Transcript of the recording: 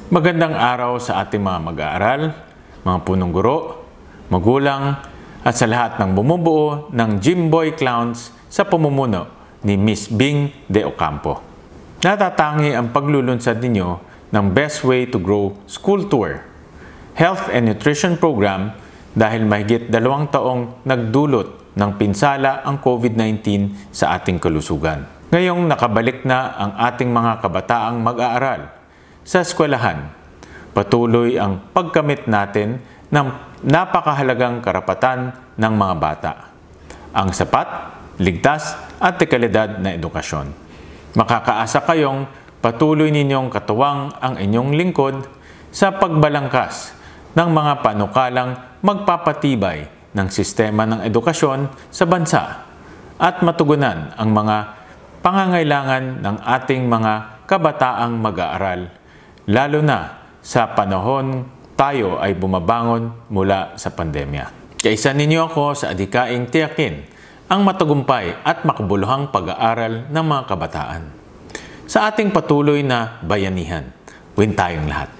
Magandang araw sa ating mga mag-aaral, mga punong guro, magulang, at sa lahat ng bumubuo ng Jimboy Clowns sa pamumuno ni Miss Bing De Ocampo. Natatangi ang paglulunsad ninyo ng Best Way to Grow School Tour, Health and Nutrition Program dahil mahigit 2 taong nagdulot ng pinsala ang COVID-19 sa ating kalusugan. Ngayong nakabalik na ang ating mga kabataang mag-aaral sa eskwelahan, patuloy ang pagkamit natin ng napakahalagang karapatan ng mga bata, ang sapat, ligtas at dekalidad na edukasyon. Makakaasa kayong patuloy ninyong katuwang ang inyong lingkod sa pagbalangkas ng mga panukalang magpapatibay ng sistema ng edukasyon sa bansa at matugunan ang mga pangangailangan ng ating mga kabataang mag-aaral, lalo na sa panahon tayo ay bumabangon mula sa pandemya. Kaisa ninyo ako sa adhikaing tiyakin ang matagumpay at makabuluhang pag-aaral ng mga kabataan. Sa ating patuloy na bayanihan, win tayong lahat.